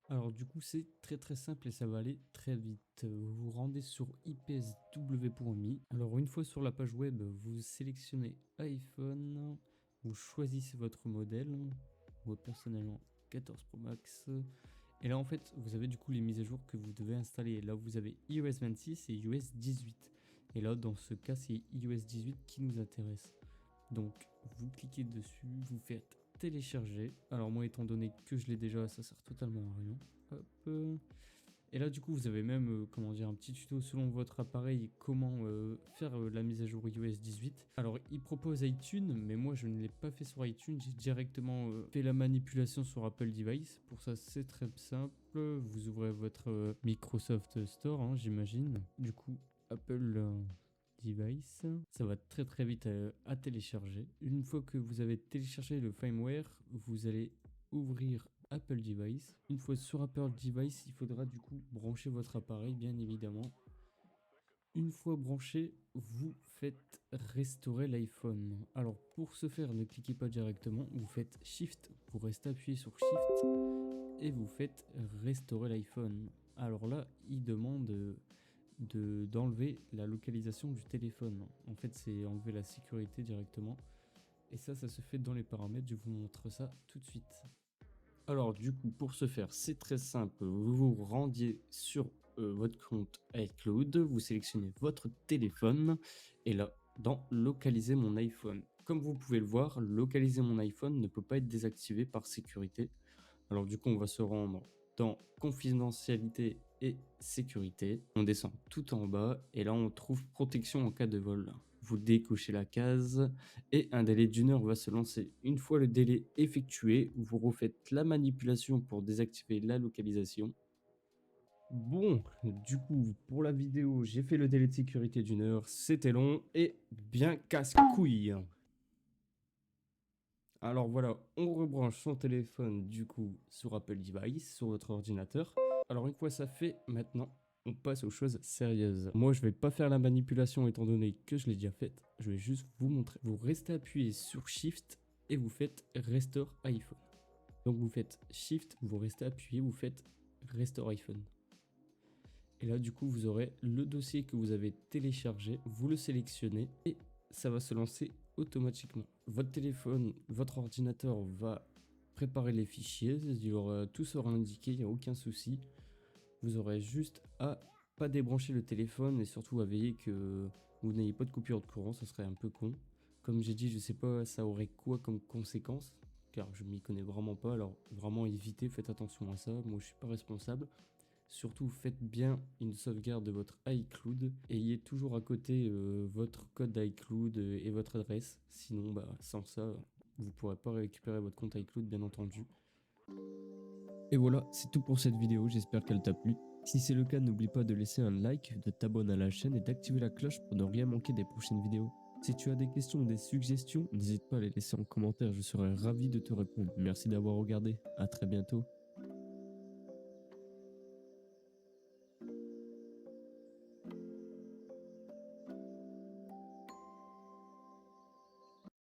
Alors du coup c'est très simple et ça va aller très vite. Vous vous rendez sur ipsw.me. Alors une fois sur la page web, vous sélectionnez iPhone, vous choisissez votre modèle, moi personnellement 14 Pro Max. Et là en fait vous avez du coup les mises à jour que vous devez installer. Là vous avez iOS 26 et iOS 18. Et là dans ce cas c'est iOS 18 qui nous intéresse. Donc vous cliquez dessus, vous faites télécharger. Alors moi étant donné que je l'ai déjà, ça sert totalement à rien. Hop. Et là du coup vous avez même comment dire un petit tuto selon votre appareil comment faire la mise à jour iOS 18. Alors il propose iTunes mais moi je ne l'ai pas fait sur iTunes, j'ai directement fait la manipulation sur Apple Device. Pour ça c'est très simple, vous ouvrez votre Microsoft Store j'imagine. Du coup Apple Device. Ça va très vite à télécharger. Une fois que vous avez téléchargé le firmware, vous allez ouvrir Apple Device. Une fois sur Apple Device, il faudra du coup brancher votre appareil, bien évidemment. Une fois branché, vous faites restaurer l'iPhone. Alors pour ce faire, ne cliquez pas directement, vous faites Shift, vous restez appuyé sur Shift et vous faites restaurer l'iPhone. Alors là, il demande d'enlever la localisation du téléphone. En fait, c'est enlever la sécurité directement. Et ça se fait dans les paramètres. Je vous montre ça tout de suite. Alors du coup, pour ce faire, c'est très simple. Vous vous rendiez sur votre compte iCloud, vous sélectionnez votre téléphone et là, dans localiser mon iPhone. Comme vous pouvez le voir, localiser mon iPhone ne peut pas être désactivé par sécurité. Alors du coup, on va se rendre dans confidentialité et sécurité. On descend tout en bas et là, on trouve protection en cas de vol. Vous décochez la case et un délai d'une heure va se lancer. Une fois le délai effectué, vous refaites la manipulation pour désactiver la localisation. Bon, du coup, pour la vidéo, j'ai fait le délai de sécurité d'une heure. C'était long et bien casse-couille. Alors voilà, on rebranche son téléphone du coup sur Apple Device, sur votre ordinateur. Alors une fois ça fait, maintenant on passe aux choses sérieuses. Moi je vais pas faire la manipulation étant donné que je l'ai déjà faite. Je vais juste vous montrer. Vous restez appuyé sur Shift et vous faites Restore iPhone. Donc vous faites Shift, vous restez appuyé, vous faites Restore iPhone. Et là du coup vous aurez le dossier que vous avez téléchargé, vous le sélectionnez et ça va se lancer automatiquement. Votre téléphone, votre ordinateur va préparer les fichiers, tout sera indiqué, il n'y a aucun souci. Vous aurez juste à pas débrancher le téléphone et surtout à veiller que vous n'ayez pas de coupure de courant, ça serait un peu con. Comme j'ai dit, je sais pas ça aurait quoi comme conséquence, car je m'y connais vraiment pas, alors vraiment évitez, faites attention à ça, moi je suis pas responsable. Surtout, faites bien une sauvegarde de votre iCloud. Ayez toujours à côté votre code iCloud et votre adresse. Sinon, sans ça, vous ne pourrez pas récupérer votre compte iCloud, bien entendu. Et voilà, c'est tout pour cette vidéo. J'espère qu'elle t'a plu. Si c'est le cas, n'oublie pas de laisser un like, de t'abonner à la chaîne et d'activer la cloche pour ne rien manquer des prochaines vidéos. Si tu as des questions ou des suggestions, n'hésite pas à les laisser en commentaire. Je serai ravi de te répondre. Merci d'avoir regardé. À très bientôt.